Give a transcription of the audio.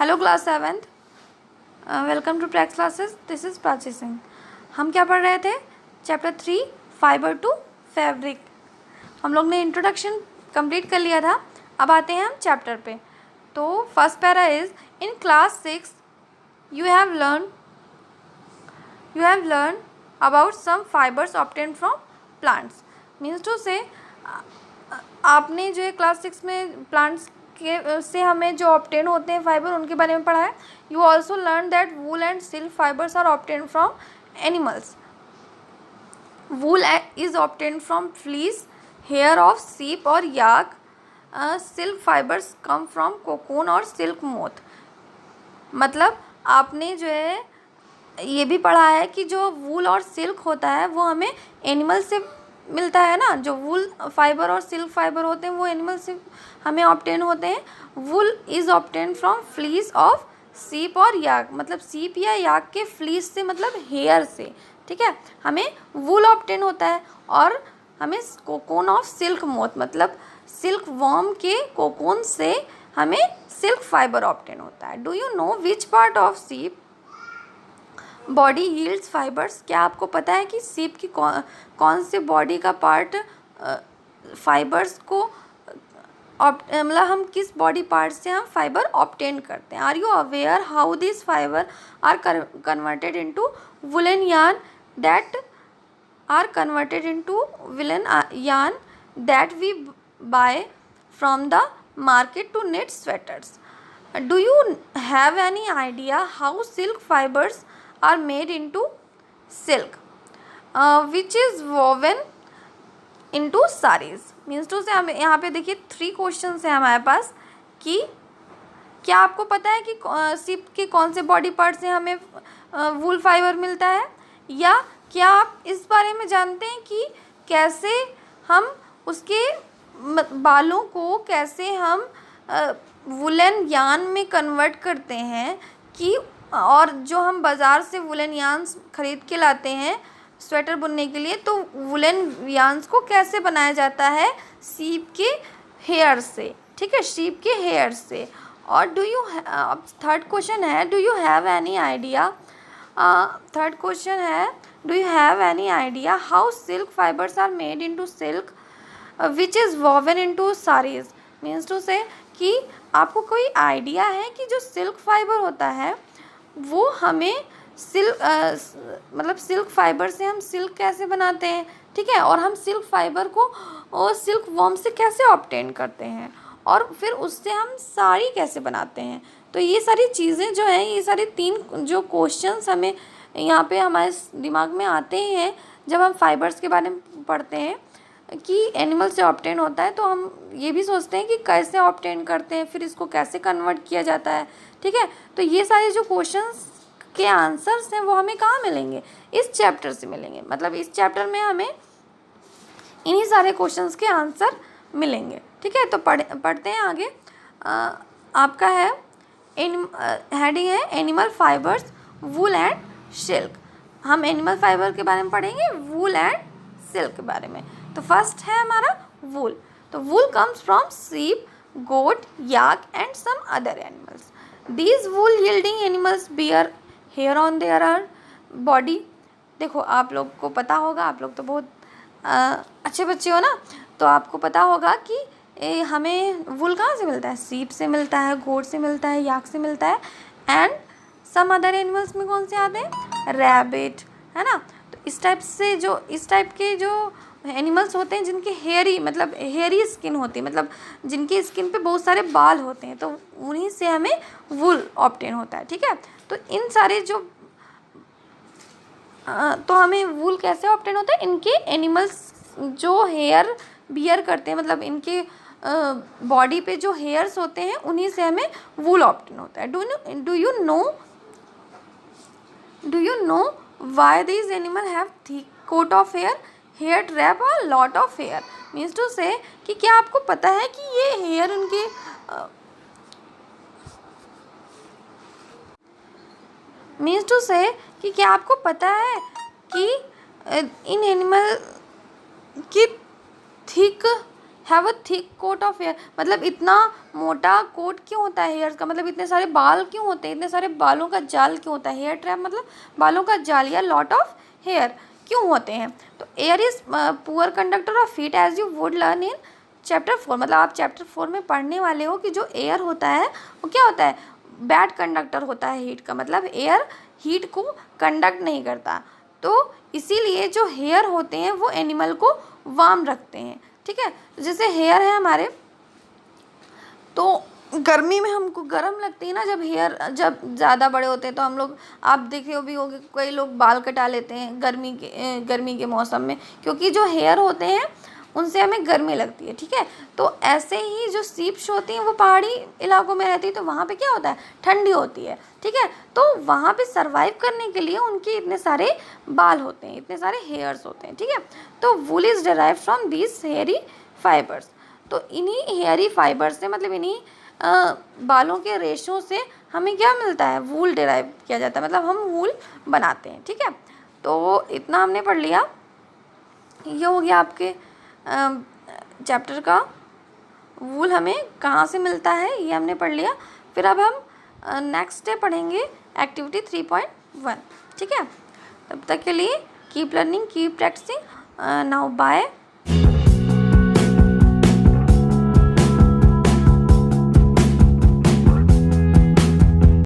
Hello class 7th, welcome to Prax classes. This is Prachi Singh. हम क्या पढ़ रहे थे? Chapter 3 fibre to fabric. हम लोग ने इंट्रोडक्शन कंप्लीट कर लिया था। अब आते हैं हम चैप्टर पे। तो first para is in class 6 you have learn about some fibers obtained from plants. Means to say आपने जो है क्लास 6 में प्लांट्स के से हमें जो ऑब्टेन होते हैं फाइबर, उनके बारे में पढ़ा है। You also learn that wool and silk fibres are obtain from animals. Wool is obtain from fleece, hair of sheep और yak. Silk fibres come from cocoon और सिल्क मोथ। मतलब आपने जो है ये भी पढ़ा है कि जो वूल और सिल्क होता है वो हमें एनिमल से मिलता है ना। जो वूल फाइबर और सिल्क फाइबर होते हैं वो एनिमल से हमें ऑब्टेन होते हैं। Wool is obtain from fleece of sheep और याक। मतलब सीप या याक के फ्लीस से, मतलब हेयर से, ठीक है, हमें वूल ऑब्टेन होता है। और हमें कोकून ऑफ सिल्क मोथ, मतलब सिल्क वॉर्म के कोकून से हमें सिल्क फाइबर ऑब्टेन होता है। Do you know which part of सीप बॉडी यील्ड्स फाइबर्स? क्या आपको पता है कि सीप की कौन से बॉडी का पार्ट फाइबर्स को मतलब हम किस बॉडी पार्ट से हम फाइबर ऑब्टेन करते हैं? Are you aware how this fiber are converted into woollen yarn that we buy from the market to knit sweaters? Do you have any idea how silk fibers are made into silk, which is woven into sarees? Means to say हम यहाँ पे देखिए 3 question हैं हमारे पास कि क्या आपको पता है कि सिप के कौन से बॉडी पार्ट से हमें वूल फाइबर मिलता है, या क्या आप इस बारे में जानते हैं कि कैसे हम उसके बालों को कैसे हम वुलन यान में कन्वर्ट करते हैं कि, और जो हम बाज़ार से वुलन यान्स ख़रीद के लाते हैं स्वेटर बुनने के लिए, तो वुलन यान्स को कैसे बनाया जाता है? सीप के हेयर से, ठीक है, शीप के हेयर से। और थर्ड क्वेश्चन है, do you have any idea how silk fibres are made into silk which is woven into saris? Means to say कि आपको कोई आइडिया है कि जो सिल्क फाइबर होता है वो हमें मतलब सिल्क फाइबर से हम सिल्क कैसे बनाते हैं, ठीक है, और हम सिल्क फाइबर को और सिल्क वॉर्म से कैसे ऑब्टेन करते हैं, और फिर उससे हम साड़ी कैसे बनाते हैं। तो ये सारी चीज़ें जो हैं, ये सारी 3 जो क्वेश्चंस हमें यहाँ पे हमारे दिमाग में आते हैं जब हम फाइबर्स के बारे में पढ़ते हैं कि एनिमल से ऑब्टेन होता है, तो हम ये भी सोचते हैं कि कैसे ऑब्टेन करते हैं, फिर इसको कैसे कन्वर्ट किया जाता है, ठीक है। तो ये सारे जो क्वेश्चंस के आंसर्स हैं वो हमें कहाँ मिलेंगे? इस चैप्टर से मिलेंगे। मतलब इस चैप्टर में हमें इन्हीं सारे क्वेश्चंस के आंसर मिलेंगे, ठीक है। तो पढ़ते हैं आगे। आपका है हेडिंग है animal fibres wool and silk. हम एनिमल फाइबर के बारे में पढ़ेंगे, वूल एंड सिल्क के बारे में। तो फर्स्ट है हमारा वूल। तो वूल comes from sheep, goat, yak and some other animals. These wool yielding animals bear hair on their body. देखो आप लोग को पता होगा, आप लोग तो बहुत अच्छे बच्चे हो ना, तो आपको पता होगा कि हमें वूल कहाँ से मिलता है? सीप से मिलता है, गोट से मिलता है, याक से मिलता है, एंड सम अदर एनिमल्स में कौन से आते हैं? रैबिट, है ना। तो इस टाइप के जो एनिमल्स होते हैं जिनके हेयरी स्किन होती है, मतलब जिनकी स्किन पे बहुत सारे बाल होते हैं, तो उन्हीं से हमें वूल ऑब्टेन होता है, ठीक है। तो इन सारे तो हमें वूल कैसे ऑब्टेन होता है? इनके एनिमल्स जो हेयर बियर करते हैं, मतलब इनके बॉडी पे जो हेयर्स होते हैं उन्हीं से हमें वूल ऑब्टेन होता है। Do you know why these animal have thick coat of hair trap a lot of hair? Means to say कि क्या आपको पता है कि ये हेयर उनके मीन्स टू से कि क्या आपको पता है कि इन एनिमल की thick have a thick coat of hair, मतलब इतना मोटा कोट क्यों होता है हेयर्स का, मतलब इतने सारे बाल क्यों होते हैं, इतने सारे बालों का जाल क्यों होता है। हेयर ट्रैप मतलब बालों का जाल या लॉट ऑफ हेयर क्यों होते हैं। तो air is poor conductor of heat as you would learn in chapter 4, मतलब आप चैप्टर 4 में पढ़ने वाले हो कि जो एयर होता है वो क्या होता है, बैड कंडक्टर होता है हीट का, मतलब एयर हीट को कंडक्ट नहीं करता। तो इसीलिए जो हेयर होते हैं वो एनिमल को वार्म रखते हैं, ठीक है। तो जैसे हेयर है हमारे, तो गर्मी में हमको गर्म लगती है ना जब हेयर जब ज़्यादा बड़े होते हैं, तो हम लोग, आप देखे हो भी होगे कई लोग बाल कटा लेते हैं गर्मी के मौसम में, क्योंकि जो हेयर होते हैं उनसे हमें गर्मी लगती है, ठीक है। तो ऐसे ही जो सीप्स होती हैं वो पहाड़ी इलाकों में रहती है, तो वहाँ पे क्या होता है, ठंडी होती है, ठीक है। तो वहाँ पे सर्वाइव करने के लिए उनके इतने सारे बाल होते हैं, इतने सारे हेयर्स होते हैं, ठीक है। तो wool is derive from these hairy fibres, तो इन्हीं हेयरी फाइबर्स से, मतलब इन्हीं बालों के रेशों से हमें क्या मिलता है, वूल डिराइव किया जाता है, मतलब हम वूल बनाते हैं, ठीक है। तो इतना हमने पढ़ लिया, ये हो गया आपके चैप्टर का वूल हमें कहाँ से मिलता है, ये हमने पढ़ लिया। फिर अब हम नेक्स्ट डे पढ़ेंगे एक्टिविटी 3.1, ठीक है। तब तक के लिए keep learning, keep practising, now bye.